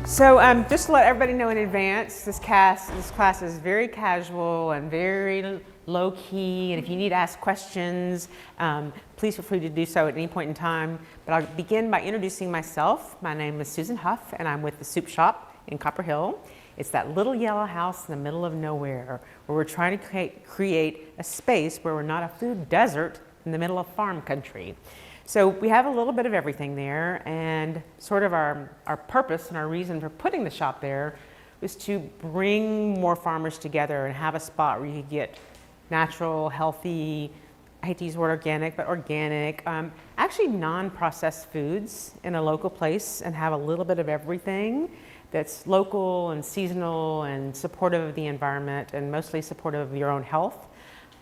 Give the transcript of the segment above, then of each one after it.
Just to let everybody know in advance, this class is very casual and very low key, and if you need to ask questions, please feel free to do so at any point in time. But I'll begin by introducing myself. My name is Susan Huff, and I'm with the Soup Shop in Copper Hill. It's that little yellow house in the middle of nowhere where we're trying to create a space where we're not a food desert in the middle of farm country. So we have a little bit of everything there, and sort of our purpose and our reason for putting the shop there was to bring more farmers together and have a spot where you could get natural, healthy, I hate to use the word organic, but organic, actually non-processed foods in a local place and have a little bit of everything that's local and seasonal and supportive of the environment and mostly supportive of your own health.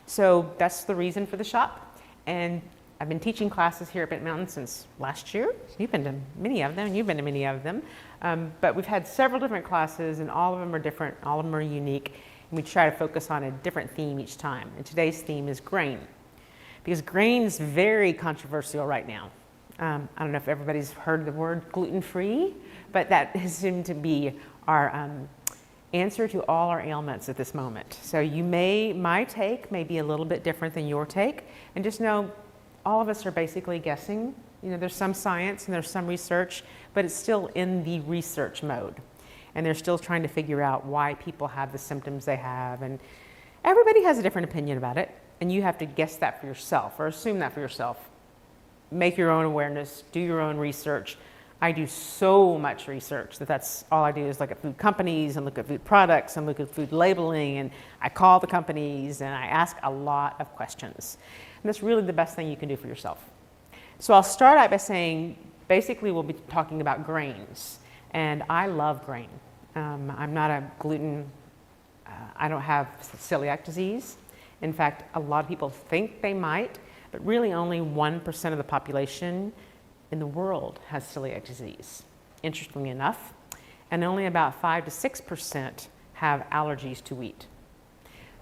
So that's the reason for the shop. And I've been teaching classes here at Bent Mountain since last year. You've been to many of them, you've been to many of them. But we've had several different classes and all of them are different, all of them are unique. And we try to focus on a different theme each time. And today's theme is grain. Because grain is very controversial right now. I don't know if everybody's heard the word gluten-free, but that has seemed to be our answer to all our ailments at this moment. So my take may be a little bit different than your take, and just know all of us are basically guessing. You know, there's some science and there's some research, but it's still in the research mode. And they're still trying to figure out why people have the symptoms they have. And everybody has a different opinion about it. And you have to guess that for yourself or assume that for yourself. Make your own awareness, do your own research. I do so much research that's all I do is look at food companies and look at food products and look at food labeling, and I call the companies and I ask a lot of questions. And that's really the best thing you can do for yourself. So I'll start out by saying, basically we'll be talking about grains. And I love grain. I'm not a gluten, I don't have celiac disease. In fact, a lot of people think they might, but really only 1% of the population in the world has celiac disease, interestingly enough. And only about 5 to 6% have allergies to wheat.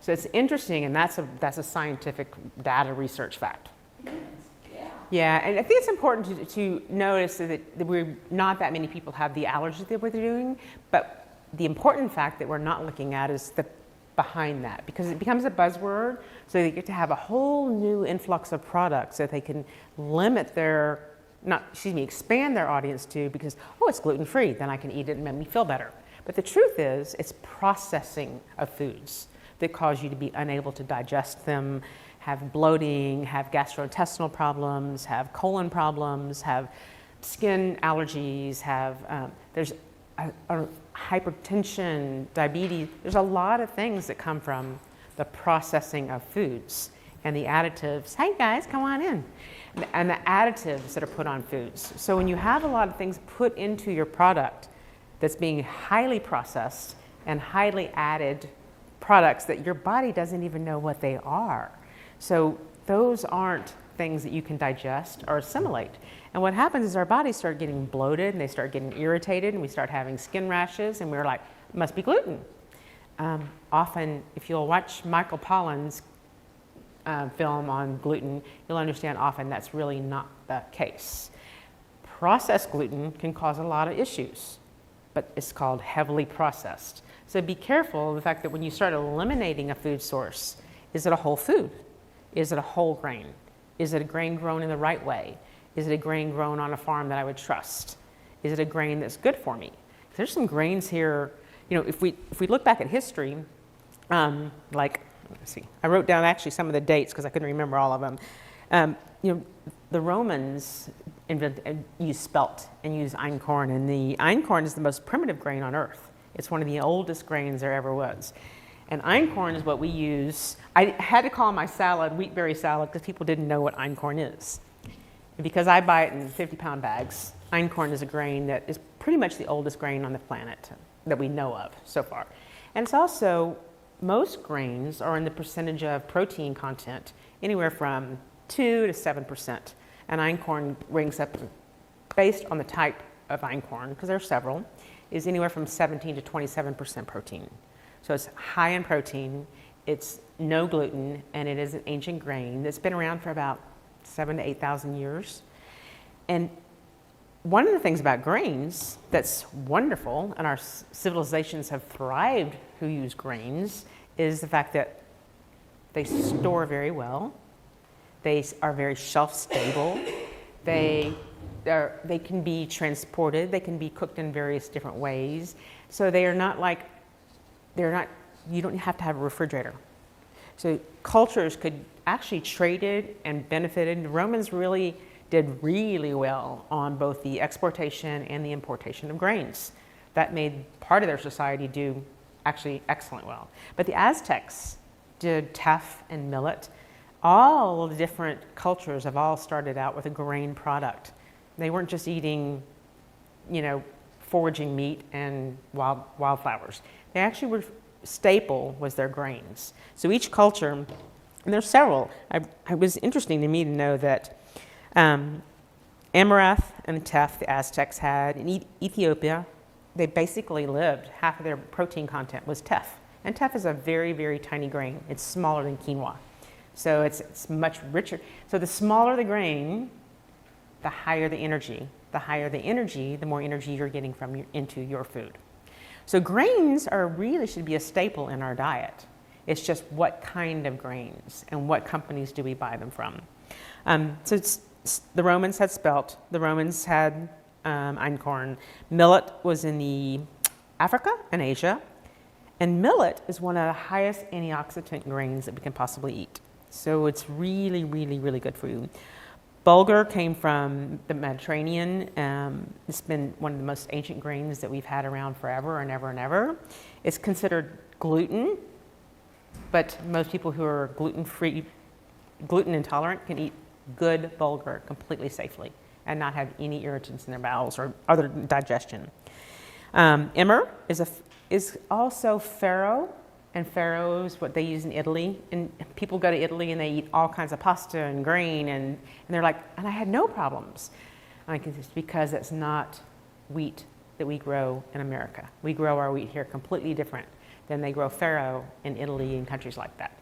So it's interesting, and that's a scientific data research fact. Yeah, and I think it's important to notice that we're not that many people have the allergies that we're doing, but the important fact that we're not looking at is the behind that, because it becomes a buzzword, so they get to have a whole new influx of products that they can expand their audience to, because, oh, it's gluten-free, then I can eat it and make me feel better. But the truth is, it's processing of foods that cause you to be unable to digest them, have bloating, have gastrointestinal problems, have colon problems, have skin allergies, there's hypertension, diabetes. There's a lot of things that come from the processing of foods and the additives. Hey guys, come on in. And the additives that are put on foods. So when you have a lot of things put into your product that's being highly processed and highly added products that your body doesn't even know what they are. So those aren't things that you can digest or assimilate. And what happens is our bodies start getting bloated and they start getting irritated and we start having skin rashes and we're like, it must be gluten. Often, if you'll watch Michael Pollan's film on gluten, you'll understand often that's really not the case. Processed gluten can cause a lot of issues, but it's called heavily processed. So be careful of the fact that when you start eliminating a food source, is it a whole food? Is it a whole grain? Is it a grain grown in the right way? Is it a grain grown on a farm that I would trust? Is it a grain that's good for me? There's some grains here, you know, if we look back at history, let's see, I wrote down actually some of the dates because I couldn't remember all of them. The Romans used spelt and used einkorn, and the einkorn is the most primitive grain on earth. It's one of the oldest grains there ever was. And einkorn is what we use. I had to call my salad wheatberry salad because people didn't know what einkorn is. And because I buy it in 50-pound bags, einkorn is a grain that is pretty much the oldest grain on the planet that we know of so far. And it's also, most grains are in the percentage of protein content anywhere from 2 to 7%. And einkorn ranks up, based on the type of einkorn, because there are several, is anywhere from 17 to 27% protein. So it's high in protein, it's no gluten, and it is an ancient grain that's been around for about 7,000 to 8,000 years. And one of the things about grains that's wonderful, and our civilizations have thrived who use grains, is the fact that they store very well. They are very shelf stable. They can be transported. They can be cooked in various different ways. So they are not like, you don't have to have a refrigerator. So cultures could actually traded and benefited. The Romans really did really well on both the exportation and the importation of grains. That made part of their society do actually excellent well. But the Aztecs did teff and millet. All the different cultures have all started out with a grain product. They weren't just eating, foraging meat and wildflowers. They actually were, staple was their grains. So each culture, and there's several. It was interesting to me to know that amaranth and teff the Aztecs had in Ethiopia. They basically lived, half of their protein content was teff. And teff is a very, very tiny grain. It's smaller than quinoa. So it's much richer. So the smaller the grain, the higher the energy. The higher the energy, the more energy you're getting into your food. So grains really should be a staple in our diet. It's just what kind of grains and what companies do we buy them from. The Romans had spelt. The Romans had einkorn. Millet was in Africa and Asia. And millet is one of the highest antioxidant grains that we can possibly eat. So it's really, really, really good for you. Bulgur came from the Mediterranean. It's been one of the most ancient grains that we've had around forever and ever and ever. It's considered gluten, but most people who are gluten-free, gluten intolerant can eat good bulgur completely safely and not have any irritants in their bowels or other digestion. Emmer is also farro, and farro is what they use in Italy. And people go to Italy and they eat all kinds of pasta and grain, and they're like, and I had no problems. It's because it's not wheat that we grow in America. We grow our wheat here completely different than they grow farro in Italy and countries like that.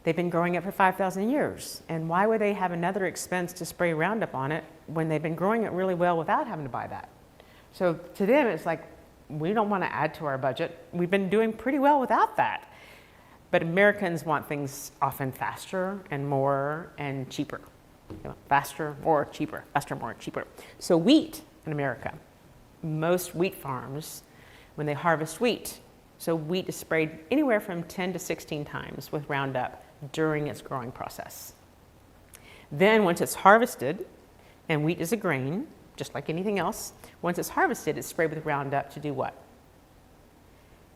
They've been growing it for 5,000 years. And why would they have another expense to spray Roundup on it when they've been growing it really well without having to buy that? So to them, it's like, we don't want to add to our budget. We've been doing pretty well without that. But Americans want things often faster and more and cheaper. Faster, more, cheaper, faster, more, cheaper. So wheat in America, most wheat farms, when they harvest wheat, so wheat is sprayed anywhere from 10 to 16 times with Roundup during its growing process. Then once it's harvested, and wheat is a grain, just like anything else, once it's harvested, it's sprayed with Roundup to do what?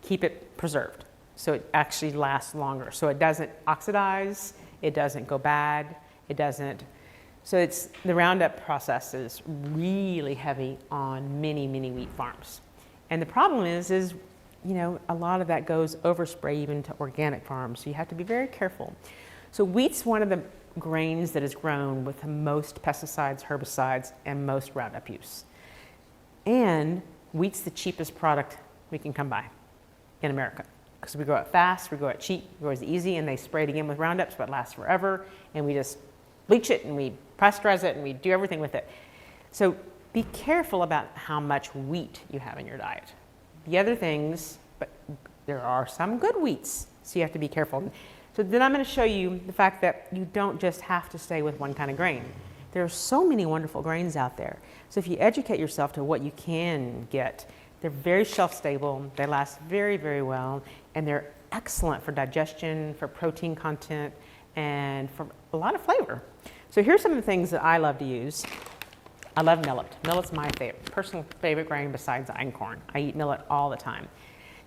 Keep it preserved, so it actually lasts longer. So it doesn't oxidize, it doesn't go bad, it doesn't. So the Roundup process is really heavy on many, many wheat farms. And the problem is a lot of that goes overspray even to organic farms, so you have to be very careful. So wheat's one of the grains that is grown with the most pesticides, herbicides, and most Roundup use. And wheat's the cheapest product we can come by in America, because we grow it fast, we grow it cheap, we grow it easy, and they spray it again with Roundup, so it lasts forever, and we just bleach it and we pasteurize it and we do everything with it. So be careful about how much wheat you have in your diet. The other things, but there are some good wheats, so you have to be careful. So then I'm going to show you the fact that you don't just have to stay with one kind of grain. There are so many wonderful grains out there. So if you educate yourself to what you can get, they're very shelf stable, they last very, very well, and they're excellent for digestion, for protein content, and for a lot of flavor. So here's some of the things that I love to use. I love millet. Millet's my personal favorite grain besides einkorn. I eat millet all the time.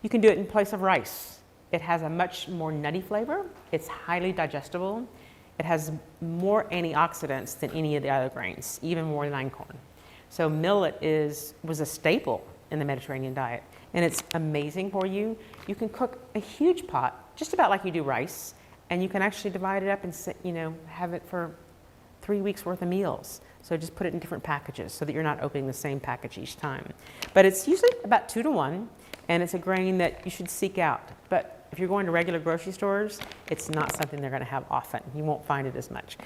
You can do it in place of rice. It has a much more nutty flavor. It's highly digestible. It has more antioxidants than any of the other grains, even more than einkorn. So millet was a staple in the Mediterranean diet, and it's amazing for you. You can cook a huge pot, just about like you do rice, and you can actually divide it up and have it for 3 weeks worth of meals. So just put it in different packages so that you're not opening the same package each time. But it's usually about 2 to 1, and it's a grain that you should seek out. But if you're going to regular grocery stores, it's not something they're going to have often. You won't find it as much.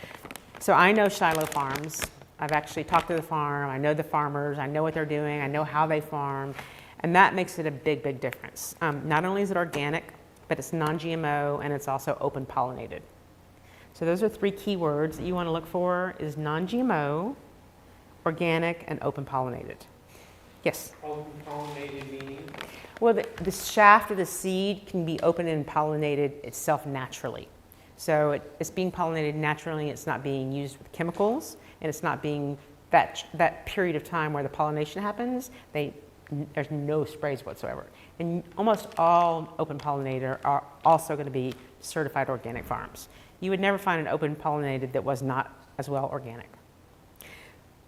So I know Shiloh Farms I've actually talked to the farm. I know the farmers. I know what they're doing. I know how they farm. And that makes it a big, big difference. Not only is it organic, but it's non-GMO and it's also open pollinated. So those are 3 key words that you want to look for is non-GMO, organic, and open pollinated. Yes? Open pollinated meaning? Well, the shaft of the seed can be open and pollinated itself naturally. So it's being pollinated naturally. It's not being used with chemicals, and it's not being that period of time where the pollination happens. There's no sprays whatsoever. And almost all open pollinator are also going to be certified organic farms. You would never find an open pollinated that was not as well organic.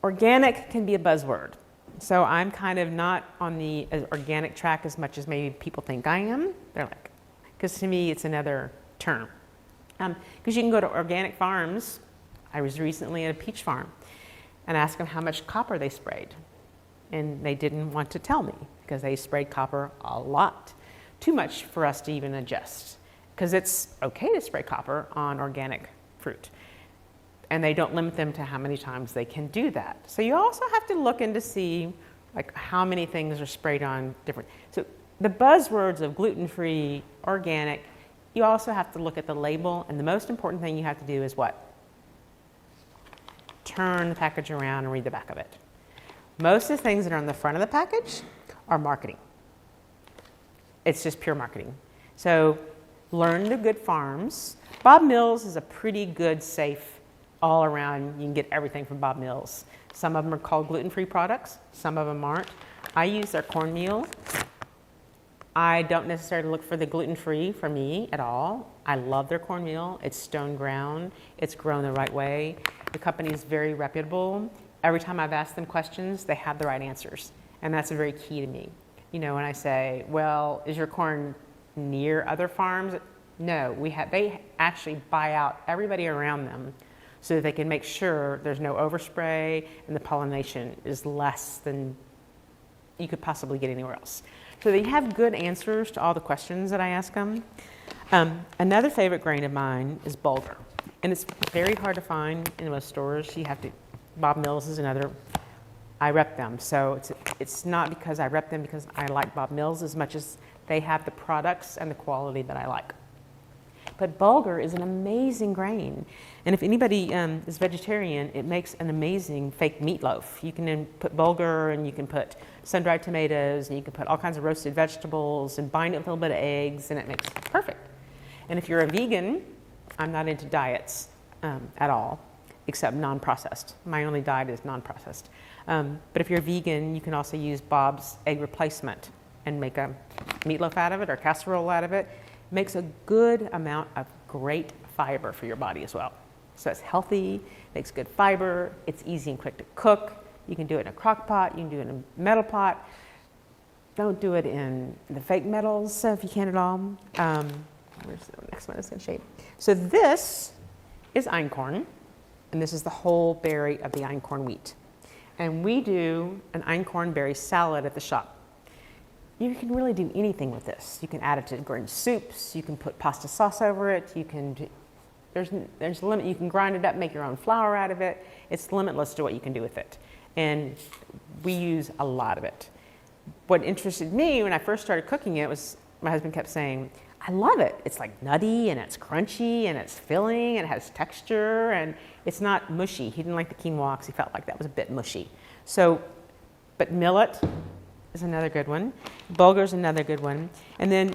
Organic can be a buzzword. So I'm kind of not on the organic track as much as maybe people think I am. They're like, because to me it's another term. Because you can go to organic farms. I was recently at a peach farm and asked them how much copper they sprayed. And they didn't want to tell me because they sprayed copper a lot. Too much for us to even adjust. Because it's okay to spray copper on organic fruit. And they don't limit them to how many times they can do that. So you also have to look in to see like how many things are sprayed on different. So the buzzwords of gluten-free, organic, you also have to look at the label. And the most important thing you have to do is what? Turn the package around and read the back of it. Most of the things that are on the front of the package are marketing. It's just pure marketing. So learn the good farms. Bob Mills is a pretty good, safe, all around. You can get everything from Bob Mills. Some of them are called gluten-free products. Some of them aren't. I use their cornmeal. I don't necessarily look for the gluten-free for me at all. I love their cornmeal. It's stone ground. It's grown the right way. The company is very reputable. Every time I've asked them questions, they have the right answers. And that's very key to me. You know, when I say, well, is your corn near other farms? No, they actually buy out everybody around them so that they can make sure there's no overspray and the pollination is less than you could possibly get anywhere else. So they have good answers to all the questions that I ask them. Another favorite grain of mine is bulgur. And it's very hard to find in most stores. Bob Mills is another. I rep them. So it's not because I rep them because I like Bob Mills as much as they have the products and the quality that I like. But bulgur is an amazing grain. And if anybody is vegetarian, it makes an amazing fake meatloaf. You can then put bulgur and you can put sun-dried tomatoes and you can put all kinds of roasted vegetables and bind it with a little bit of eggs and it makes perfect. And if you're a vegan, I'm not into diets at all, except non-processed. My only diet is non-processed. But if you're a vegan, you can also use Bob's egg replacement and make a meatloaf out of it or casserole out of it. It makes a good amount of great fiber for your body as well. So it's healthy, makes good fiber, it's easy and quick to cook. You can do it in a crock pot, you can do it in a metal pot. Don't do it in the fake metals if you can at all. Where's the next one is going to shape? So this is einkorn, and this is the whole berry of the einkorn wheat. And we do an einkorn berry salad at the shop. You can really do anything with this. You can add it to green soups. You can put pasta sauce over it. There's a limit. You can grind it up, make your own flour out of it. It's limitless to what you can do with it. And we use a lot of it. What interested me when I first started cooking it was my husband kept saying, I love it. It's like nutty and it's crunchy and it's filling and it has texture and it's not mushy. He didn't like the quinoa because he felt like that was a bit mushy. But millet is another good one. Bulgur is another good one. And then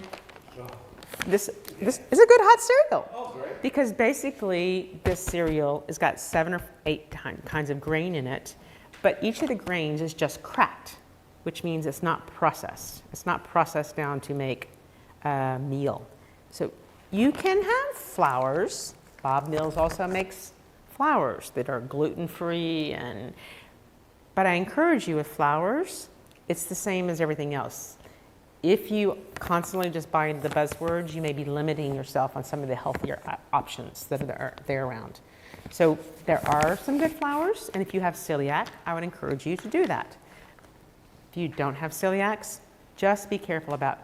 this is a good hot cereal. Oh, great. Because basically this cereal has got 7 or 8 kinds of grain in it, but each of the grains is just cracked, which means it's not processed. It's not processed down to make a meal. So you can have flours. Bob Mills also makes flours that are gluten-free, but I encourage you with flours, it's the same as everything else. If you constantly just buy the buzzwords, you may be limiting yourself on some of the healthier options that are there around. So there are some good flours, and if you have celiac, I would encourage you to do that. If you don't have celiacs, just be careful about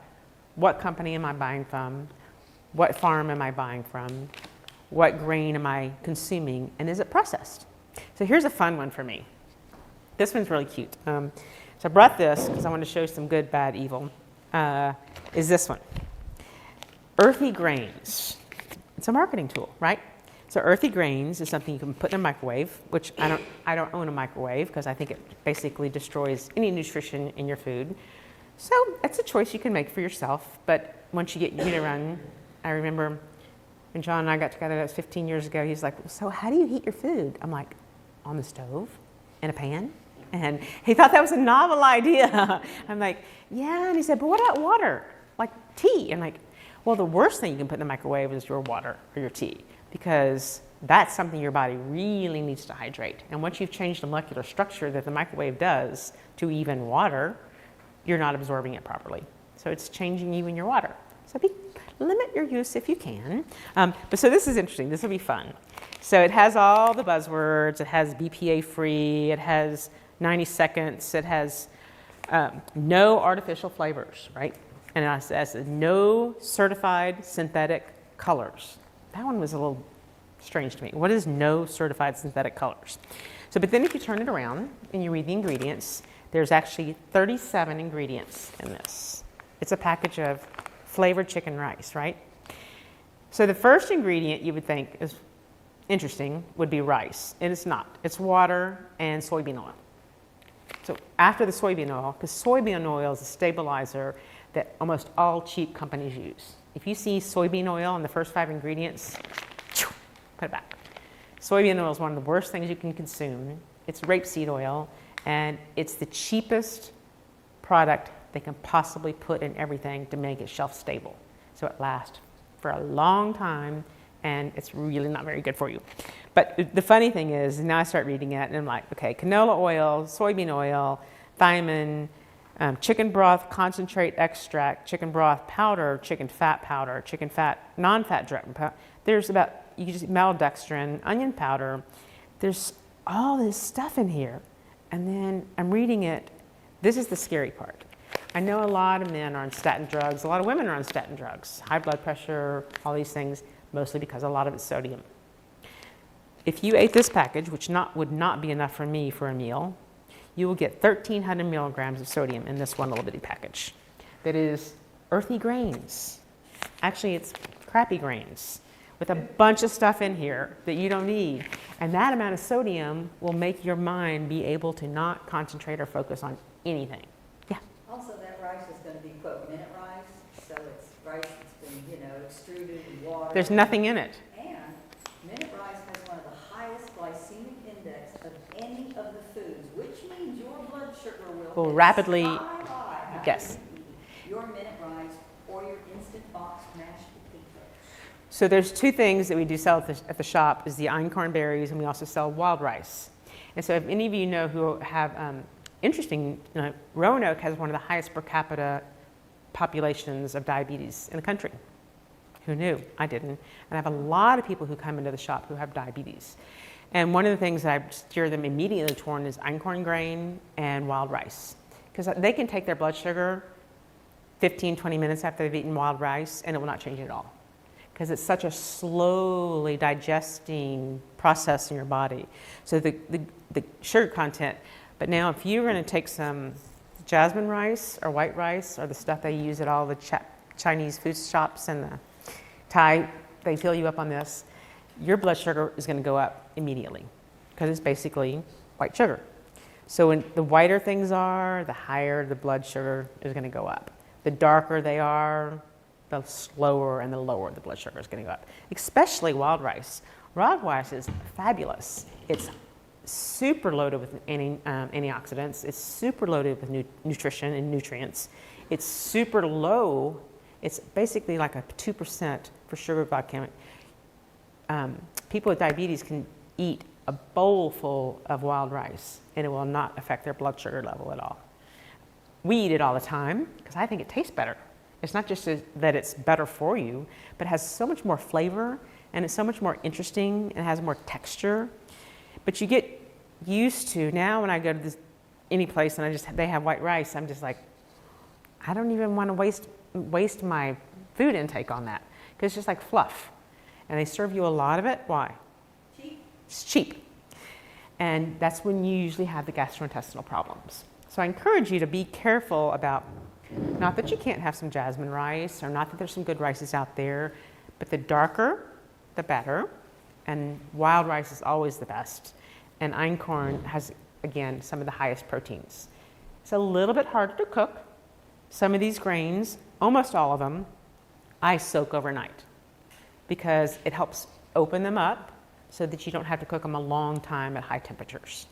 what company am I buying from, what farm am I buying from, what grain am I consuming, and is it processed? So here's a fun one for me. This one's really cute. So I brought this because I want to show some good, bad, evil. Is this one. Earthy grains. It's a marketing tool, right? So earthy grains is something you can put in a microwave, which I don't own a microwave because I think it basically destroys any nutrition in your food. So it's a choice you can make for yourself. But once you get unit run, I remember when John and I got together, that was 15 years ago, he's like, so how do you heat your food? I'm like, on the stove, in a pan. And he thought that was a novel idea. I'm like, yeah. And he said, but what about water? Like tea? I'm like, well, the worst thing you can put in the microwave is your water or your tea, because that's something your body really needs to hydrate. And once you've changed the molecular structure that the microwave does to even water, you're not absorbing it properly. So it's changing even your water. So limit your use if you can. But so this is interesting. This will be fun. So it has all the buzzwords. It has BPA free. It has 90 seconds. It has no artificial flavors, right? And it says no certified synthetic colors. That one was a little strange to me. What is no certified synthetic colors? So, but then if you turn it around and you read the ingredients, there's actually 37 ingredients in this. It's a package of flavored chicken rice, right? So the first ingredient you would think is interesting would be rice, and it's not. It's water and soybean oil. So after the soybean oil, because soybean oil is a stabilizer that almost all cheap companies use. If you see soybean oil in the first 5 ingredients, put it back. Soybean oil is one of the worst things you can consume. It's rapeseed oil, and it's the cheapest product they can possibly put in everything to make it shelf stable. So it lasts for a long time, and it's really not very good for you. But the funny thing is, now I start reading it, and I'm like, okay, canola oil, soybean oil, thiamine, chicken broth concentrate extract, chicken broth powder, chicken fat, non-fat direct powder. There's about, you can just maltodextrin, onion powder. There's all this stuff in here. And then I'm reading it. This is the scary part. I know a lot of men are on statin drugs. A lot of women are on statin drugs. High blood pressure, all these things, mostly because a lot of it's sodium. If you ate this package, which would not be enough for me for a meal, you will get 1,300 milligrams of sodium in this one little bitty package. That is earthy grains. Actually, it's crappy grains with a bunch of stuff in here that you don't need. And that amount of sodium will make your mind be able to not concentrate or focus on anything. Yeah? Also, that rice is going to be, quote, minute rice. So it's rice that's been, extruded in water. There's nothing in it. And minute rice has one of the highest glycemic index of any of the foods, which means your blood sugar will rapidly, yes, your minute rice or your instant box mashed potatoes. So there's 2 things that we do sell at the shop, is the einkorn berries, and we also sell wild rice. And so if any of you know who have Roanoke has one of the highest per capita populations of diabetes in the country. Who knew? I didn't. And I have a lot of people who come into the shop who have diabetes. And one of the things that I steer them immediately toward is einkorn grain and wild rice. Because they can take their blood sugar 15, 20 minutes after they've eaten wild rice, and it will not change it at all. Because it's such a slowly digesting process in your body. So the sugar content. But now if you're going to take some jasmine rice or white rice, or the stuff they use at all the Chinese food shops and the Thai, they fill you up on this, your blood sugar is going to go up immediately because it's basically white sugar. So when the whiter things are, the higher the blood sugar is going to go up. The darker they are, the slower and the lower the blood sugar is going to go up. Especially wild rice. Wild rice is fabulous. It's super loaded with antioxidants. It's super loaded with nutrition and nutrients. It's super low. It's basically like a 2% for sugar glycemic. People with diabetes can eat a bowl full of wild rice and it will not affect their blood sugar level at all. We eat it all the time because I think it tastes better. It's not just that it's better for you, but it has so much more flavor and it's so much more interesting and has more texture. But you get used to, now when I go to any place and they have white rice, I'm just like, I don't even want to waste my food intake on that because it's just like fluff. And they serve you a lot of it. Why? Cheap. It's cheap. And that's when you usually have the gastrointestinal problems. So I encourage you to be careful about, not that you can't have some jasmine rice, or not that there's some good rices out there, but the darker, the better. And wild rice is always the best. And einkorn has, again, some of the highest proteins. It's a little bit harder to cook. Some of these grains, almost all of them, I soak overnight because it helps open them up so that you don't have to cook them a long time at high temperatures.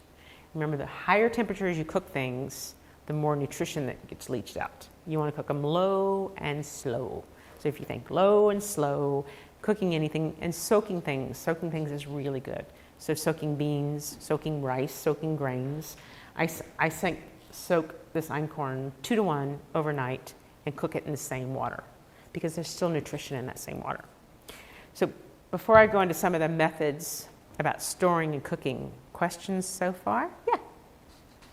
Remember, the higher temperatures you cook things, the more nutrition that gets leached out. You want to cook them low and slow. So if you think low and slow, cooking anything and soaking things is really good. So soaking beans, soaking rice, soaking grains. I soak this einkorn 2 to 1 overnight and cook it in the same water because there's still nutrition in that same water. So before I go into some of the methods about storing and cooking, questions so far? Yeah.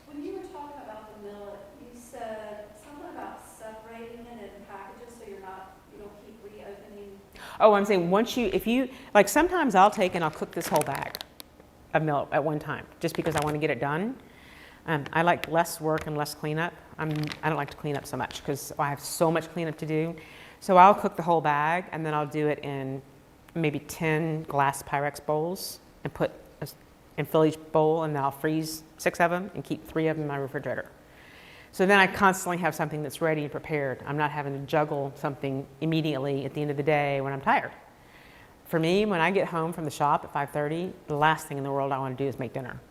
When you were talking about the millet, you said something about separating it in packages so you don't keep reopening. Oh, I'm saying if you, like sometimes I'll take and I'll cook this whole bag of millet at one time just because I want to get it done. I like less work and less cleanup. I don't like to clean up so much because I have so much cleanup to do. So I'll cook the whole bag and then I'll do it in maybe 10 glass Pyrex bowls and fill each bowl, and then I'll freeze 6 of them and keep 3 of them in my refrigerator. So then I constantly have something that's ready and prepared. I'm not having to juggle something immediately at the end of the day when I'm tired. For me, when I get home from the shop at 5:30, the last thing in the world I want to do is make dinner.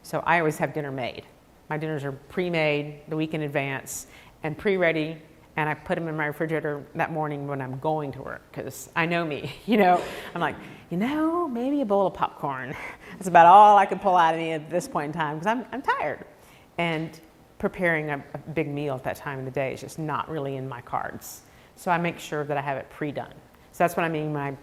So I always have dinner made. My dinners are pre-made the week in advance and pre-ready, and I put them in my refrigerator that morning when I'm going to work because I know me, I'm like, maybe a bowl of popcorn. That's about all I can pull out of me at this point in time because I'm tired. And preparing a big meal at that time of the day is just not really in my cards. So I make sure that I have it pre-done. So that's what I mean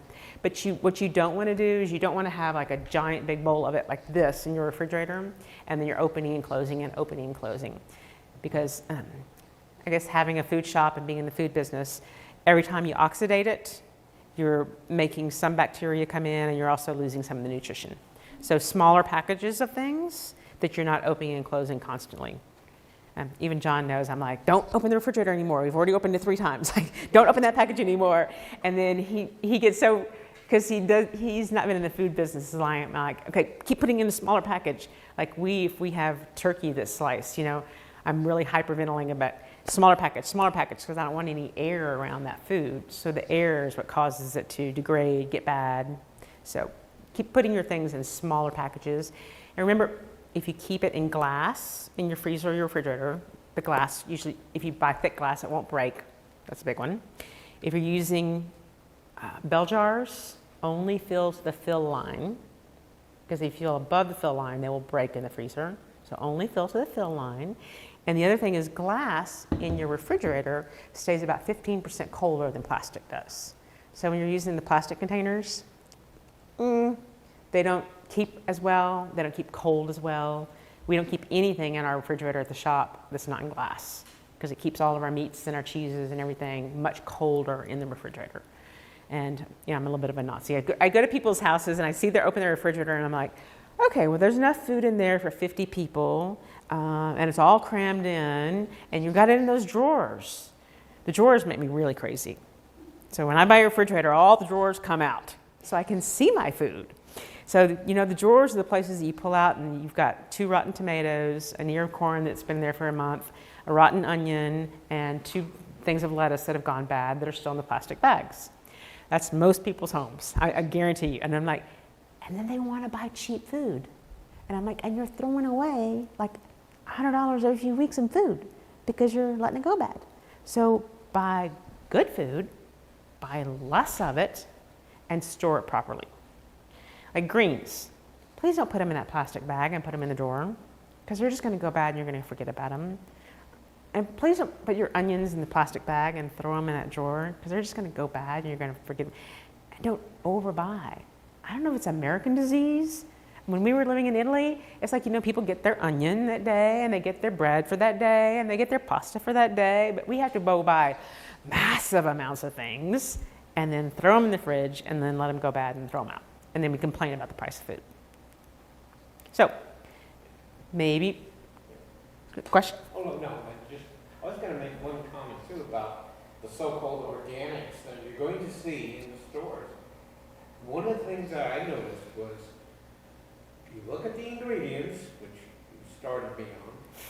but what you don't want to do is you don't want to have like a giant big bowl of it like this in your refrigerator, and then you're opening and closing and opening and closing. Because I guess having a food shop and being in the food business, every time you oxidate it, you're making some bacteria come in and you're also losing some of the nutrition. So smaller packages of things that you're not opening and closing constantly. Even John knows, I'm like, don't open the refrigerator anymore. We've already opened it 3 times. Like, don't open that package anymore. And then he gets so, because he's not been in the food business, so I'm like, okay, keep putting in a smaller package. Like if we have turkey that's sliced, I'm really hyperventilating about smaller package, because I don't want any air around that food. So the air is what causes it to degrade, get bad. So keep putting your things in smaller packages. And remember, if you keep it in glass in your freezer or your refrigerator, the glass, usually if you buy thick glass, it won't break. That's a big one. If you're using bell jars, only fill to the fill line, because if you fill above the fill line, they will break in the freezer. So only fill to the fill line. And the other thing is glass in your refrigerator stays about 15% colder than plastic does. So when you're using the plastic containers, they don't keep as well, they don't keep cold as well. We don't keep anything in our refrigerator at the shop that's not in glass because it keeps all of our meats and our cheeses and everything much colder in the refrigerator. And I'm a little bit of a Nazi. I go to people's houses and I see they're open their refrigerator and I'm like, okay, well there's enough food in there for 50 people and it's all crammed in and you've got it in those drawers. The drawers make me really crazy. So when I buy a refrigerator, all the drawers come out so I can see my food. So, the drawers are the places that you pull out and you've got 2 rotten tomatoes, an ear of corn that's been there for a month, a rotten onion, and 2 things of lettuce that have gone bad that are still in the plastic bags. That's most people's homes, I guarantee you. And I'm like, and then they want to buy cheap food. And I'm like, and you're throwing away like $100 every few weeks in food because you're letting it go bad. So buy good food, buy less of it, and store it properly. Like greens, please don't put them in that plastic bag and put them in the drawer because they're just going to go bad and you're going to forget about them. And please don't put your onions in the plastic bag and throw them in that drawer because they're just going to go bad and you're going to forget them. And don't overbuy. I don't know if it's American disease. When we were living in Italy, it's like, people get their onion that day and they get their bread for that day and they get their pasta for that day. But we have to go buy massive amounts of things and then throw them in the fridge and then let them go bad and throw them out. And then we complain about the price of food. So maybe. Good question? Oh, no, but just, I was gonna make one comment too about the so-called organics that you're going to see in the stores. One of the things that I noticed was, you look at the ingredients, which you started me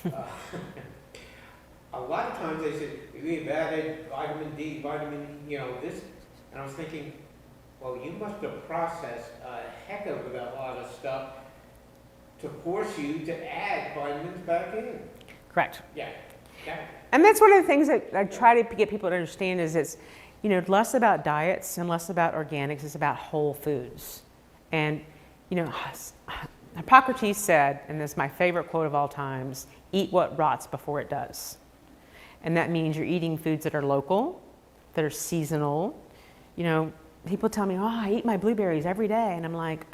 on, a lot of times they say, we've added vitamin D, vitamin, this, and I was thinking, well, you must have processed a heck of a lot of stuff to force you to add vitamins back in. Correct. Yeah. And that's one of the things that I try to get people to understand is it's, less about diets and less about organics. It's about whole foods. And, Hippocrates said, and this is my favorite quote of all times, eat what rots before it does. And that means you're eating foods that are local, that are seasonal. People tell me, oh, I eat my blueberries every day. And I'm like,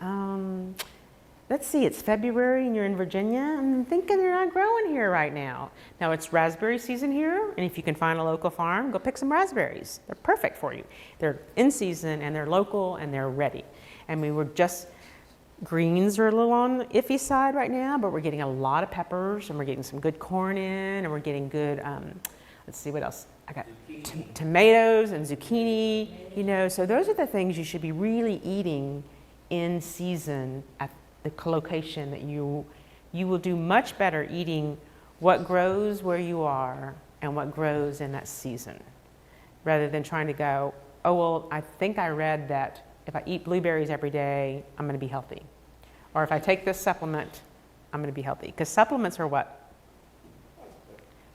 let's see, it's February and you're in Virginia. I'm thinking they're not growing here right now. Now it's raspberry season here, and if you can find a local farm, go pick some raspberries. They're perfect for you. They're in season and they're local and they're ready. And greens are a little on the iffy side right now, but we're getting a lot of peppers and we're getting some good corn in and we're getting good, let's see what else. I got tomatoes and zucchini, so those are the things you should be really eating in season at the location that you will do much better eating what grows where you are and what grows in that season, rather than trying to go, oh, well, I think I read that if I eat blueberries every day, I'm going to be healthy. Or if I take this supplement, I'm going to be healthy. Because supplements are what?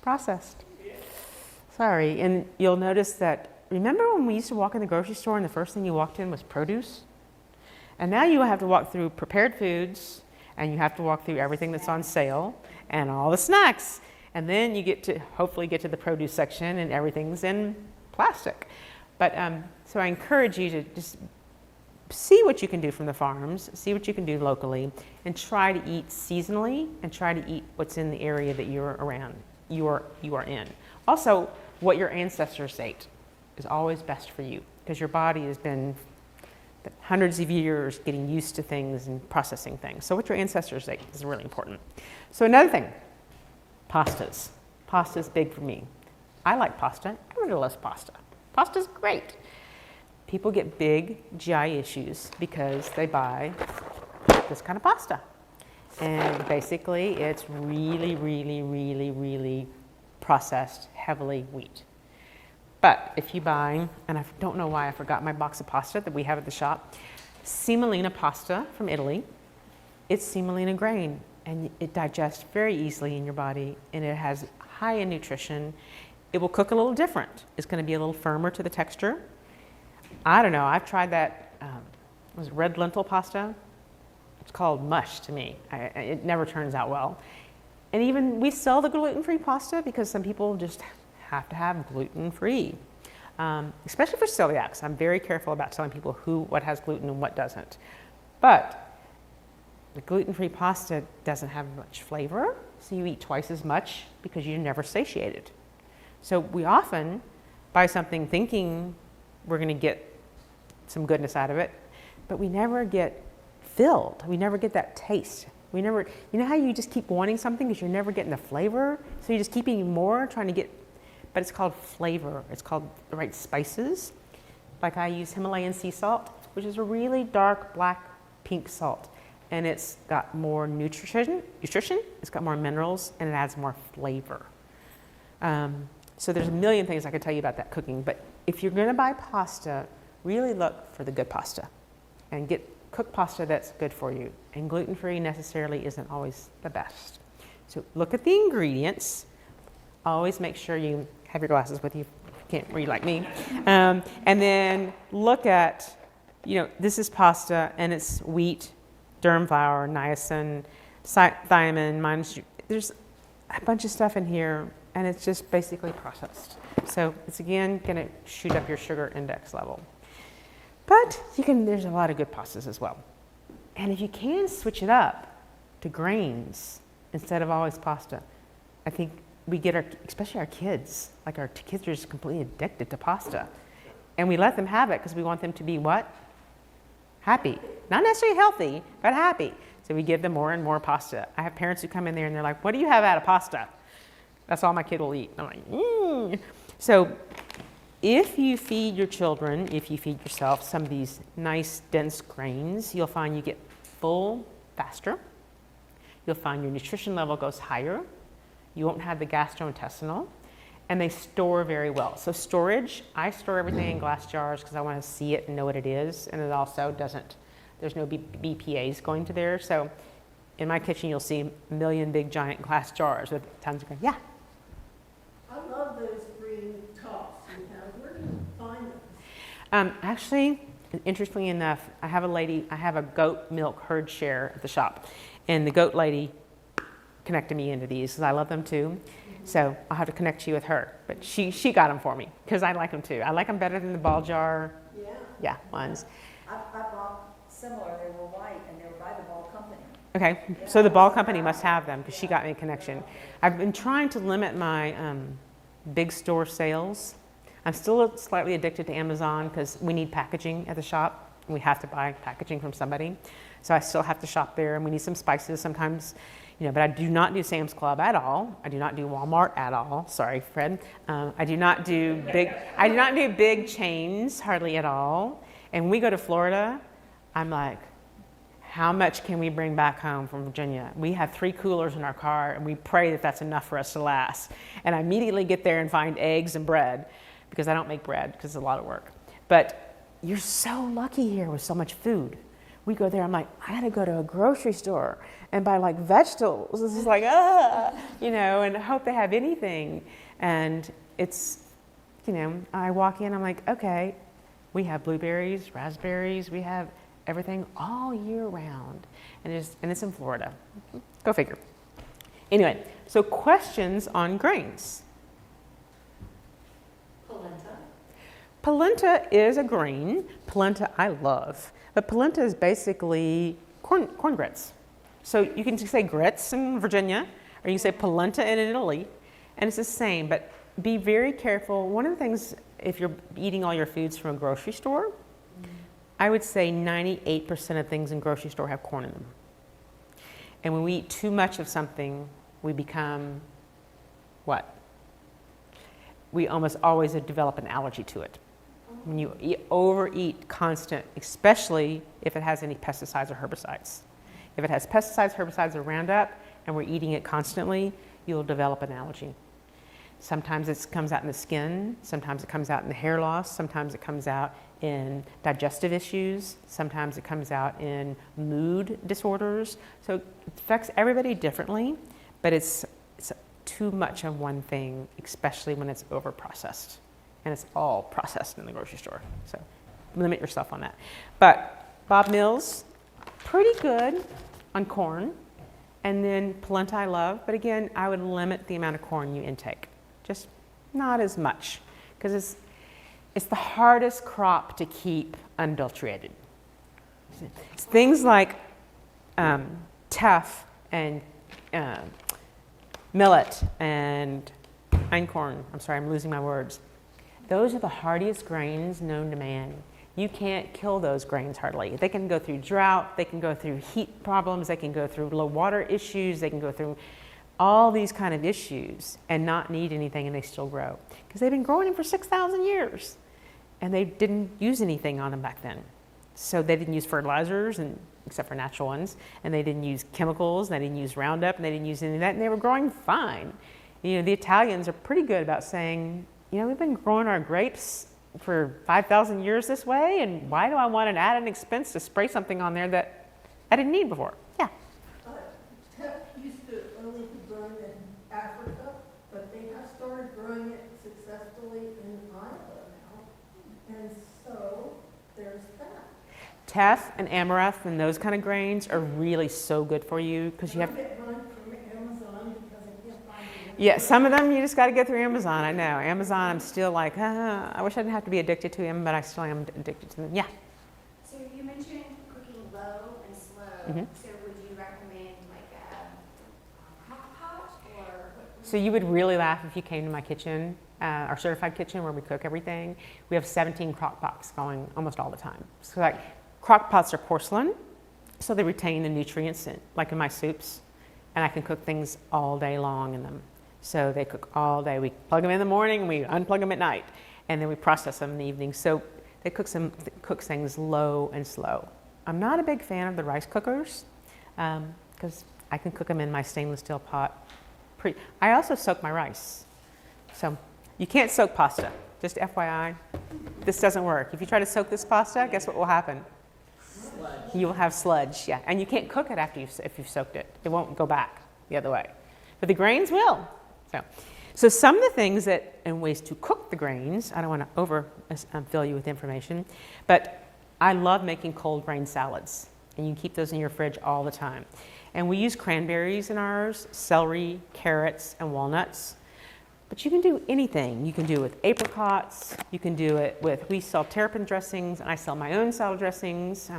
Processed. Sorry. And you'll notice that, remember when we used to walk in the grocery store and the first thing you walked in was produce? And now you have to walk through prepared foods, and you have to walk through everything that's on sale and all the snacks. And then you hopefully get to the produce section and everything's in plastic. But so I encourage you to just see what you can do from the farms, see what you can do locally, and try to eat seasonally and try to eat what's in the area that you are in. Also, what your ancestors ate is always best for you, because your body has been hundreds of years getting used to things and processing things. So what your ancestors ate is really important. So another thing, pastas. Pasta's big for me. I like pasta. Everybody loves pasta. Pasta's great. People get big GI issues because they buy this kind of pasta. And basically it's really, really, really, really processed, heavily wheat. But if you buy, and I don't know why I forgot my box of pasta that we have at the shop, semolina pasta from Italy. It's semolina grain, and it digests very easily in your body, and it has high in nutrition. It will cook a little different. It's going to be a little firmer to the texture. I don't know, I've tried that, it was red lentil pasta. It's called mush to me. It never turns out well. And even we sell the gluten-free pasta because some people just have to have gluten-free, especially for celiacs. I'm very careful about telling people what has gluten and what doesn't. But the gluten-free pasta doesn't have much flavor, so you eat twice as much because you're never satiated. So we often buy something thinking we're going to get some goodness out of it, but we never get filled. We never get that taste. You know how you just keep wanting something because you're never getting the flavor? So you just keep eating more, trying to get, but it's called flavor. It's called the right spices. Like I use Himalayan sea salt, which is a really dark, black, pink salt. And it's got more nutrition, it's got more minerals, and it adds more flavor. So there's a million things I could tell you about that cooking, but if you're gonna buy pasta, really look for the good pasta and get cooked pasta that's good for you. And gluten-free necessarily isn't always the best. So look at the ingredients. Always make sure you have your glasses with you. You can't read like me. And then look at, this is pasta and it's wheat, durum flour, niacin, thiamine, there's a bunch of stuff in here, and it's just basically processed. So it's again going to shoot up your sugar index level. But there's a lot of good pastas as well. And if you can switch it up to grains instead of always pasta, I think we get especially our kids, our kids are just completely addicted to pasta. And we let them have it because we want them to be what? Happy. Not necessarily healthy, but happy. So we give them more and more pasta. I have parents who come in there and they're like, what do you have out of pasta? That's all my kid will eat. I'm like, So if you feed your children, if you feed yourself some of these nice dense grains, you'll find you get full faster. You'll find your nutrition level goes higher. You won't have the gastrointestinal, and they store very well. So storage, I store everything in glass jars because I want to see it and know what it is, and it also doesn't, there's no BPAs going to there. So in my kitchen, you'll see a million big giant glass jars with tons of grain. Yeah? I love those green tops you have. Where do you find them? Actually, interestingly enough, I have a goat milk herd share at the shop, and the goat lady connected me into these because I love them too. So I'll have to connect you with her, but she got them for me because I like them too. I like them better than the ball jar, Yeah. ones. I bought similar, they were white and they were by the Ball Company. Okay, so the ball company must have them because she got me a connection. I've been trying to limit my big store sales. I'm still slightly addicted to Amazon because we need packaging at the shop. We have to buy packaging from somebody. So I still have to shop there, and we need some spices sometimes, but I do not do Sam's Club at all. I do not do Walmart at all. Sorry, Fred. I do not do big chains hardly at all. And when we go to Florida, I'm like, how much can we bring back home from Virginia? We have 3 coolers in our car, and we pray that that's enough for us to last. And I immediately get there and find eggs and bread, because I don't make bread because it's a lot of work. But you're so lucky here with so much food. We go there, I'm like, I gotta go to a grocery store and buy like vegetables. This is like, and hope they have anything. And it's, I walk in, I'm like, okay, we have blueberries, raspberries, we have everything all year round. And it's in Florida. Go figure. Anyway, so questions on grains. Polenta is a grain. Polenta I love. But polenta is basically corn grits. So you can say grits in Virginia, or you can say polenta in Italy, and it's the same. But be very careful. One of the things, if you're eating all your foods from a grocery store, I would say 98% of things in grocery store have corn in them. And when we eat too much of something, we become what? We almost always develop an allergy to it. When you overeat constant, especially if it has any pesticides or herbicides. If it has pesticides, herbicides, or Roundup, and we're eating it constantly, you'll develop an allergy. Sometimes it comes out in the skin, sometimes it comes out in the hair loss, sometimes it comes out in digestive issues, sometimes it comes out in mood disorders. So it affects everybody differently, but it's too much of one thing, especially when it's over-processed. And it's all processed in the grocery store. So limit yourself on that. But Bob Mills, pretty good on corn. And then polenta I love. But again, I would limit the amount of corn you intake. Just not as much. Because it's the hardest crop to keep unadulterated. It's things like teff and millet and einkorn. I'm sorry, I'm losing my words. Those are the hardiest grains known to man. You can't kill those grains hardly. They can go through drought, they can go through heat problems, they can go through low water issues, they can go through all these kind of issues and not need anything, and they still grow. Because they've been growing them for 6,000 years, and they didn't use anything on them back then. So they didn't use fertilizers, except for natural ones, and they didn't use chemicals, and they didn't use Roundup, and they didn't use any of that, and they were growing fine. The Italians are pretty good about saying, we've been growing our grapes for 5,000 years this way, and why do I want to add an expense to spray something on there that I didn't need before? Yeah. Teff used to only be grown in Africa, but they have started growing it successfully in Iowa now. And so there's that. Teff and amaranth and those kind of grains are really so good for you because you have. I get mine from Amazon because I can't find it. Yeah, some of them you just got to go through Amazon. I know Amazon. I'm still like, I wish I didn't have to be addicted to them, but I still am addicted to them. Yeah. So you mentioned cooking low and slow. Mhm. So would you recommend like a crock pot or? So you would really laugh if you came to my kitchen, our certified kitchen where we cook everything. We have 17 crock pots going almost all the time. So like crock pots are porcelain. so they retain the nutrients, like in my soups, and I can cook things all day long in them. So they cook all day. We plug them in the morning, and we unplug them at night, and then we process them in the evening. So they cook things low and slow. I'm not a big fan of the rice cookers because I can cook them in my stainless steel pot. I also soak my rice. So you can't soak pasta. Just FYI, this doesn't work. If you try to soak this pasta, guess what will happen? Sludge. You will have sludge, yeah. And you can't cook it after if you've soaked it. It won't go back the other way. But the grains will. So some of the things and ways to cook the grains, I don't want to fill you with information, but I love making cold grain salads. And you can keep those in your fridge all the time. And we use cranberries in ours, celery, carrots, and walnuts. But you can do anything. You can do it with apricots. You can do it we sell terrapin dressings, and I sell my own salad dressings.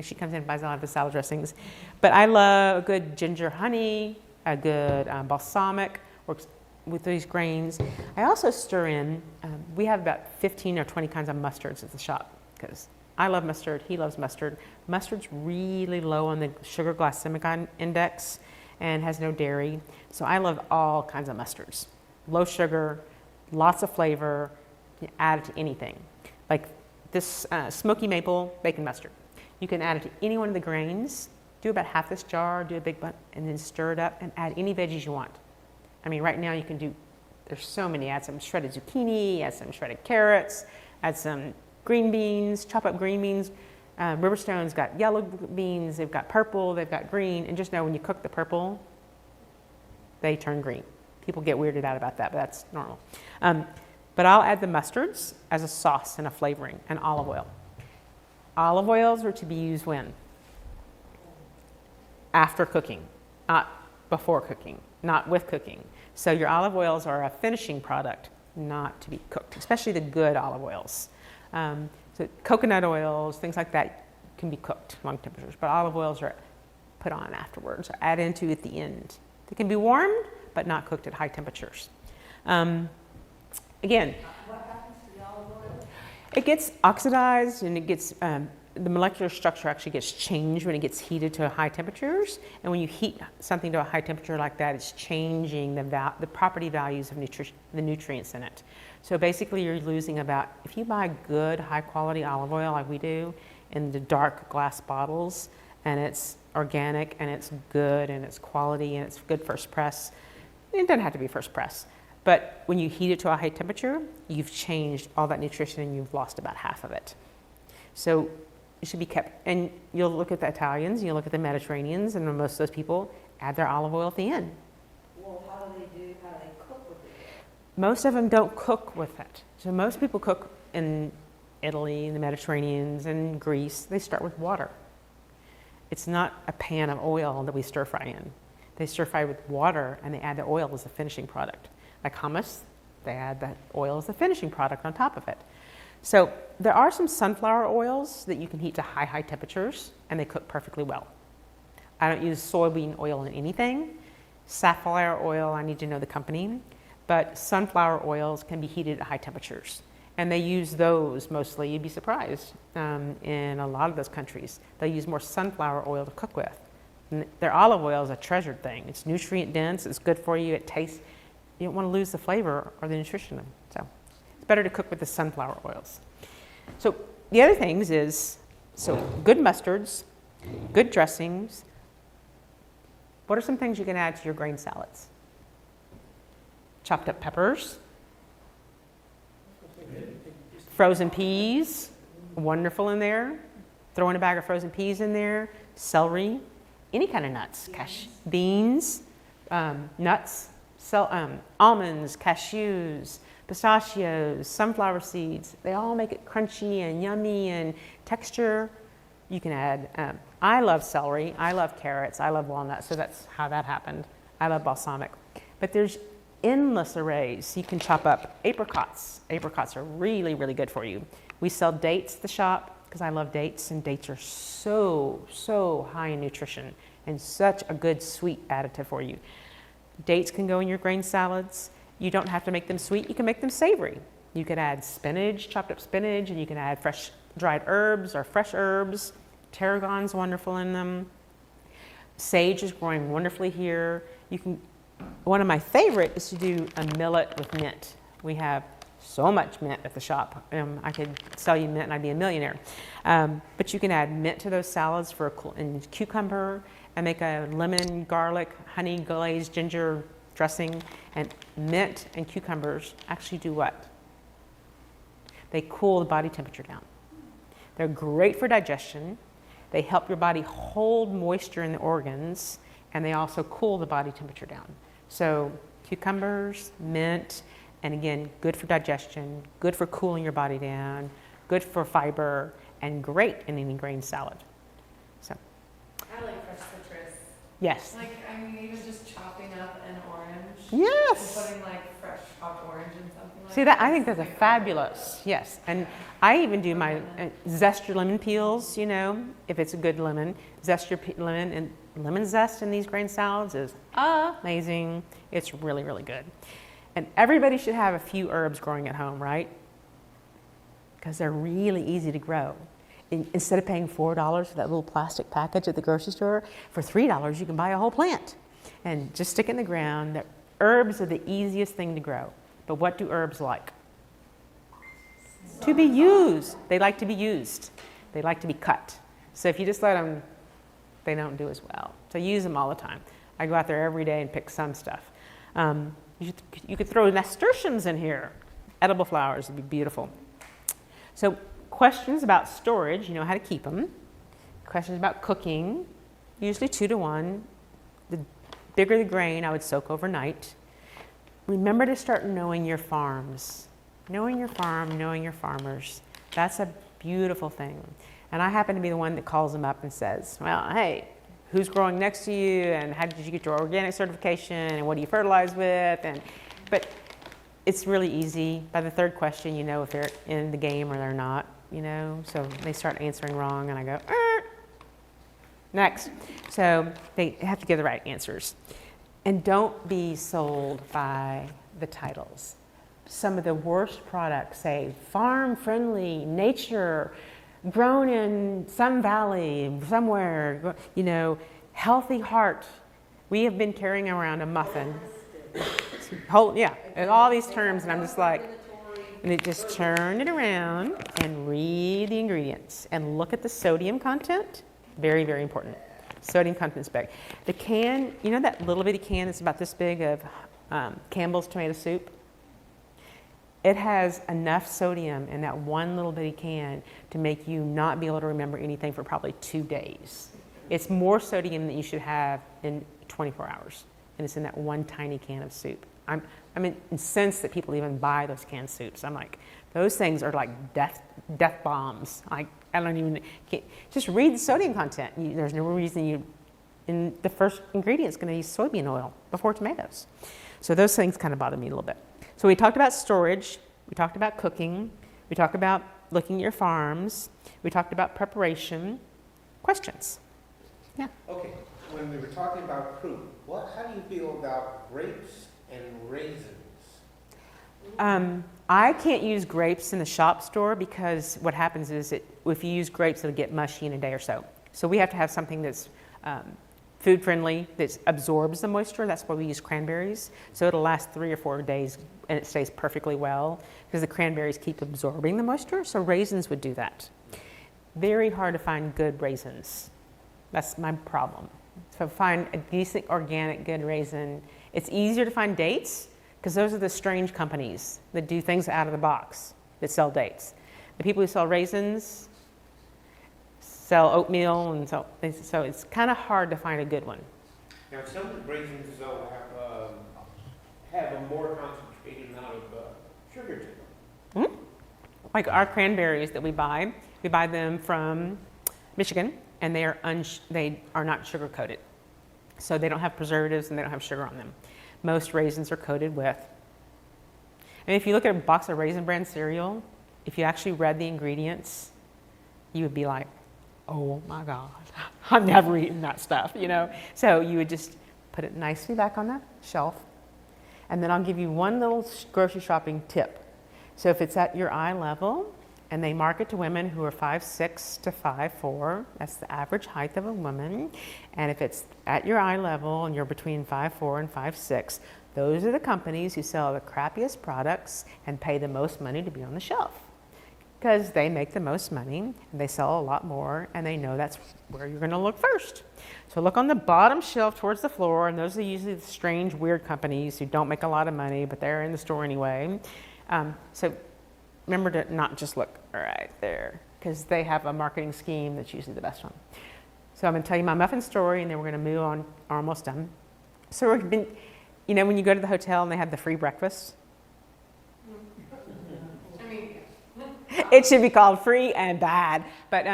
She comes in and buys a lot of the salad dressings. But I love a good ginger honey, a good balsamic, works with these grains. I also stir in, we have about 15 or 20 kinds of mustards at the shop because I love mustard, he loves mustard. Mustard's really low on the sugar glycemic index and has no dairy. So I love all kinds of mustards. Low sugar, lots of flavor, you add it to anything. Like this smoky maple bacon mustard. You can add it to any one of the grains, do about half this jar, do a big bunch, and then stir it up and add any veggies you want. I mean, right now you can there's so many, add some shredded zucchini, add some shredded carrots, add some green beans, chop up green beans. Riverstone's got yellow beans, they've got purple, they've got green, and just know when you cook the purple, they turn green. People get weirded out about that, but that's normal. But I'll add the mustards as a sauce and a flavoring, and olive oil. Olive oils are to be used when? After cooking, not before cooking, not with cooking. So your olive oils are a finishing product, not to be cooked, especially the good olive oils. So coconut oils, things like that can be cooked long temperatures, but olive oils are put on afterwards, or add into at the end. They can be warmed, but not cooked at high temperatures. Again, What happens to the olive oil? it gets oxidized and it gets, the molecular structure actually gets changed when it gets heated to high temperatures. And when you heat something to a high temperature like that, it's changing the property values of the nutrients in it. So basically you're losing about, if you buy good high quality olive oil like we do in the dark glass bottles, and it's organic and it's good and it's quality and it's good first press, it doesn't have to be first press. But when you heat it to a high temperature, you've changed all that nutrition and you've lost about half of it. So it should be kept, and you'll look at the Italians, you'll look at the Mediterraneans, and most of those people add their olive oil at the end. Well, how do they cook with it? Most of them don't cook with it. So most people cook in Italy, the Mediterraneans, and Greece. They start with water. It's not a pan of oil that we stir fry in. They stir fry with water and they add the oil as the finishing product. Like hummus, they add the oil as the finishing product on top of it. So there are some sunflower oils that you can heat to high temperatures and they cook perfectly well. I don't use soybean oil in anything. Safflower oil, I need to know the company, but sunflower oils can be heated at high temperatures. And they use those mostly, you'd be surprised, in a lot of those countries. They use more sunflower oil to cook with. And their olive oil is a treasured thing. It's nutrient dense, it's good for you, it tastes, you don't want to lose the flavor or the nutrition. So it's better to cook with the sunflower oils. So the other things is, so good mustards, good dressings. What are some things you can add to your grain salads? Chopped up peppers, frozen peas, wonderful in there. Throw in a bag of frozen peas in there, celery, any kind of nuts, beans, nuts, almonds, cashews, pistachios, sunflower seeds. They all make it crunchy and yummy and texture. You can add, I love celery, I love carrots, I love walnuts, so that's how that happened. I love balsamic. But there's endless arrays. You can chop up apricots. Apricots are really, really good for you. We sell dates at the shop because I love dates, and dates are so high in nutrition and such a good sweet additive for you. Dates can go in your grain salads. You don't have to make them sweet. You can make them savory. You could add spinach, chopped up spinach, and you can add fresh dried herbs or fresh herbs. Tarragon's wonderful in them. Sage is growing wonderfully here. One of my favorite is to do a millet with mint. We have so much mint at the shop. I could sell you mint and I'd be a millionaire. But you can add mint to those salads and cucumber, and make a lemon, garlic, honey glazed ginger dressing. And mint and cucumbers actually do what? They cool the body temperature down. They're great for digestion. They help your body hold moisture in the organs, and they also cool the body temperature down. So cucumbers, mint, and again, good for digestion, good for cooling your body down, good for fiber, and great in any grain salad. So, I like fresh citrus. yes. Like, I mean, even just chopping up an orange. Yes. And putting like fresh chopped orange in something like See that? I think that's a fabulous, yes. And I even do my zest your lemon peels, if it's a good lemon. Zest your lemon, and lemon zest in these grain salads is amazing. It's really, really good. And everybody should have a few herbs growing at home, right? Because they're really easy to grow. Instead of paying $4 for that little plastic package at the grocery store, for $3 you can buy a whole plant and just stick it in the ground. The herbs are the easiest thing to grow. But what do herbs like? To be used. They like to be used. They like to be cut. So if you just let them, they don't do as well. So use them all the time. I go out there every day and pick some stuff. You could throw nasturtiums in here. Edible flowers would be beautiful. So questions about storage, how to keep them. Questions about cooking, usually 2 to 1. The bigger the grain, I would soak overnight. Remember to start knowing your farms. Knowing your farm, knowing your farmers. That's a beautiful thing. And I happen to be the one that calls them up and says, well, hey, who's growing next to you, and how did you get your organic certification, and what do you fertilize with? But it's really easy. By the third question, you know if they're in the game or they're not, So they start answering wrong, and I go, next. So they have to give the right answers. And don't be sold by the titles. Some of the worst products say farm friendly, nature, grown in some valley, somewhere, healthy heart. We have been carrying around a muffin. And all these terms, and I'm just like, and just turn it around and read the ingredients and look at the sodium content. Very, very important. Sodium content's big. The can, that little bitty can that's about this big of Campbell's tomato soup? It has enough sodium in that one little bitty can to make you not be able to remember anything for probably 2 days. It's more sodium than you should have in 24 hours. And it's in that one tiny can of soup. I'm incensed that people even buy those canned soups. I'm like, those things are like death bombs. Just read the sodium content. There's no reason in the first ingredient is going to use soybean oil before tomatoes. So those things kind of bother me a little bit. So we talked about storage, we talked about cooking, we talked about looking at your farms, we talked about preparation. Questions? Yeah. Okay, when we were talking about fruit, how do you feel about grapes and raisins? I can't use grapes in the shop store because what happens is if you use grapes, it'll get mushy in a day or so. So we have to have something that's food friendly, that absorbs the moisture. That's why we use cranberries. So it'll last 3 or 4 days and it stays perfectly well because the cranberries keep absorbing the moisture. So raisins would do that. Very hard to find good raisins. That's my problem. So find a decent, organic, good raisin. It's easier to find dates because those are the strange companies that do things out of the box that sell dates. The people who sell raisins sell oatmeal, and so it's kind of hard to find a good one. Now, some of the raisins, though, have a more concentrated amount of sugar to them. Mm-hmm. Like our cranberries that we buy them from Michigan, and they are not sugar coated. So they don't have preservatives and they don't have sugar on them. Most raisins are coated with. And if you look at a box of Raisin Bran cereal, if you actually read the ingredients, you would be like, oh my God, I'm never eating that stuff, So you would just put it nicely back on the shelf. And then I'll give you one little grocery shopping tip. So if it's at your eye level, And they market to women who are 5'6" to 5'4". That's the average height of a woman. And if it's at your eye level and you're between 5'4" and 5'6", those are the companies who sell the crappiest products and pay the most money to be on the shelf. Because they make the most money, and they sell a lot more, and they know that's where you're going to look first. So look on the bottom shelf towards the floor, and those are usually the strange, weird companies who don't make a lot of money, but they're in the store anyway. So remember to not just look right there, because they have a marketing scheme that's usually the best one. So I'm going to tell you my muffin story, and then we're going to move on, almost done. So we've been, you know, when you go to the hotel and they have the free breakfast, it should be called free and bad. But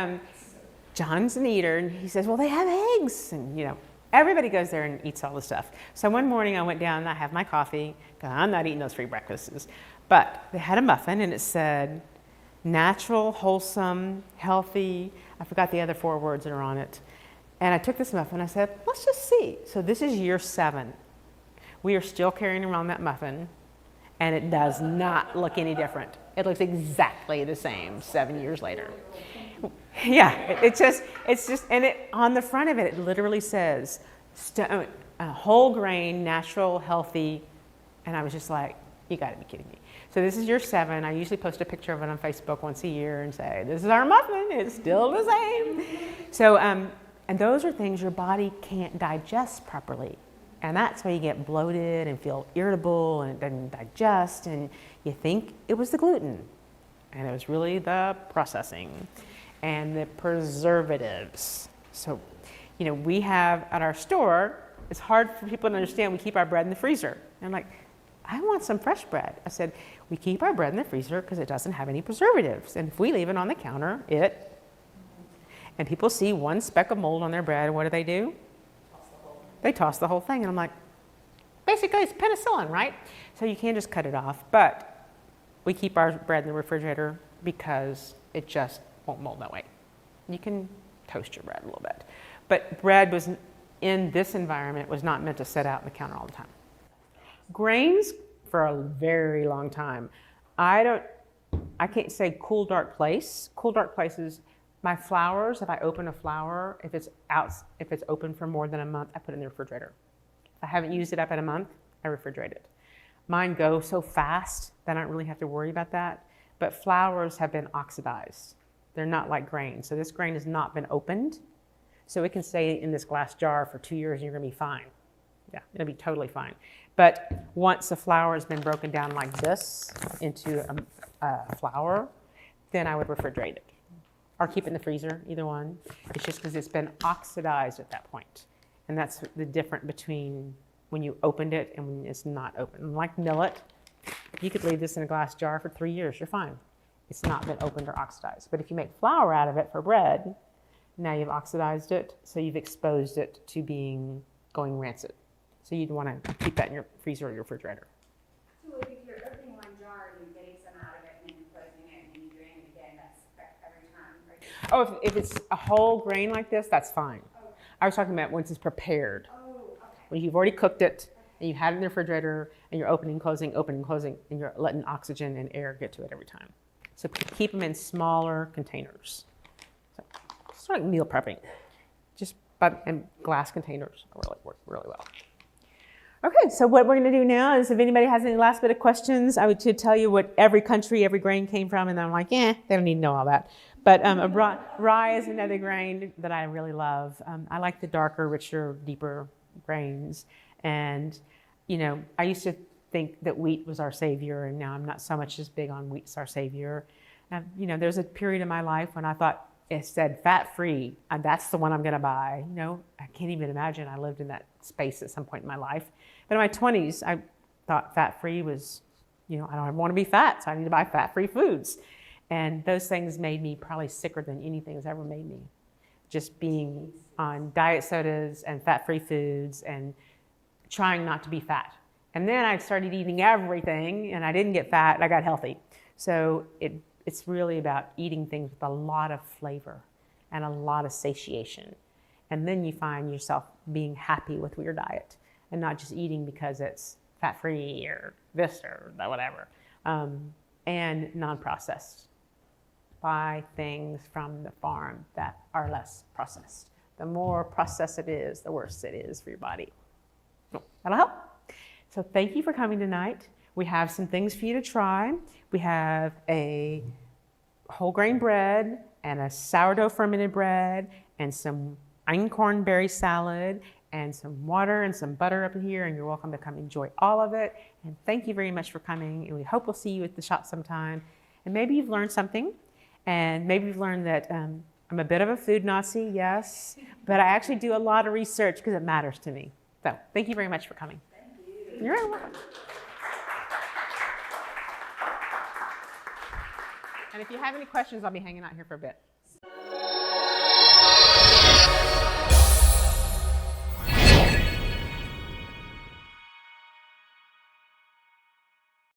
John's an eater, and he says, well, they have eggs. And, you know, everybody goes there and eats all the stuff. So one morning I went down and I have my coffee, because I'm not eating those free breakfasts. But they had a muffin, and it said, natural, wholesome, healthy. I forgot the other 4 words that are on it. And I took this muffin, I said, let's just see. So this is year 7. We are still carrying around that muffin, and it does not look any different. It looks exactly the same 7 years later. Yeah, it's just, and it on the front of it, it literally says whole grain, natural, healthy, and I was just like, you got to be kidding me. So this is year 7. I usually post a picture of it on Facebook once a year and say, this is our muffin. It's still the same. So, and those are things your body can't digest properly. And that's why you get bloated and feel irritable and it doesn't digest, and you think it was the gluten. And it was really the processing and the preservatives. So, you know, we have at our store, it's hard for people to understand, we keep our bread in the freezer. And I'm like, I want some fresh bread. I said, we keep our bread in the freezer because it doesn't have any preservatives. And if we leave it on the counter, and people see one speck of mold on their bread, what do? They toss the whole thing. And I'm like, basically it's penicillin, right? So you can't just cut it off. But we keep our bread in the refrigerator because it just won't mold that way. You can toast your bread a little bit. But bread was, in this environment, was not meant to sit out on the counter all the time. Grains, for a very long time. I can't say cool, dark place. Cool, dark places. My flowers, if I open a flower, if it's open for more than a month, I put it in the refrigerator. If I haven't used it up in a month, I refrigerate it. Mine go so fast that I don't really have to worry about that. But flowers have been oxidized. They're not like grain. So this grain has not been opened. So it can stay in this glass jar for 2 years and you're gonna be fine. Yeah, it'll be totally fine. But once the flour has been broken down like this into a flour, then I would refrigerate it. Or keep it in the freezer, either one. It's just because it's been oxidized at that point. And that's the difference between when you opened it and when it's not open. Like millet, you could leave this in a glass jar for 3 years, you're fine. It's not been opened or oxidized. But if you make flour out of it for bread, now you've oxidized it, so you've exposed it to going rancid. So you'd want to keep that in your freezer or your refrigerator. So if you're opening one jar, you're getting some out of it and then you're closing it and then you're doing it again, that's every time, right? Oh, if it's a whole grain like this, that's fine. Oh. I was talking about once it's prepared. Oh, okay. When you've already cooked it and you had it in the refrigerator and you're opening, closing, and you're letting oxygen and air get to it every time. So keep them in smaller containers. So it's like meal prepping. And glass containers really work really well. Okay, so what we're going to do now is if anybody has any last bit of questions, I would tell you what every country, every grain came from, and I'm like, they don't need to know all that. But rye is another grain that I really love. I like the darker, richer, deeper grains. And, you know, I used to think that wheat was our savior, and now I'm not so much as big on wheat's our savior. You know, there's a period in my life when I thought it said fat-free, and that's the one I'm going to buy. You know, I can't even imagine I lived in that space at some point in my life. But in my 20s, I thought fat-free was, you know, I don't want to be fat, so I need to buy fat-free foods. And those things made me probably sicker than anything has ever made me. Just being on diet sodas and fat-free foods and trying not to be fat. And then I started eating everything, and I didn't get fat, and I got healthy. So it's really about eating things with a lot of flavor and a lot of satiation. And then you find yourself being happy with your diet and not just eating because it's fat-free or this or that, whatever. And non-processed. buy things from the farm that are less processed. The more processed it is, the worse it is for your body. So that'll help. So thank you for coming tonight. We have some things for you to try. We have a whole grain bread and a sourdough fermented bread and some einkorn berry salad and some water and some butter up in here, and you're welcome to come enjoy all of it. And thank you very much for coming, and we hope we'll see you at the shop sometime. And maybe you've learned something, and maybe you've learned that I'm a bit of a food Nazi, yes, but I actually do a lot of research because it matters to me. So thank you very much for coming. Thank you. You're welcome. And if you have any questions, I'll be hanging out here for a bit.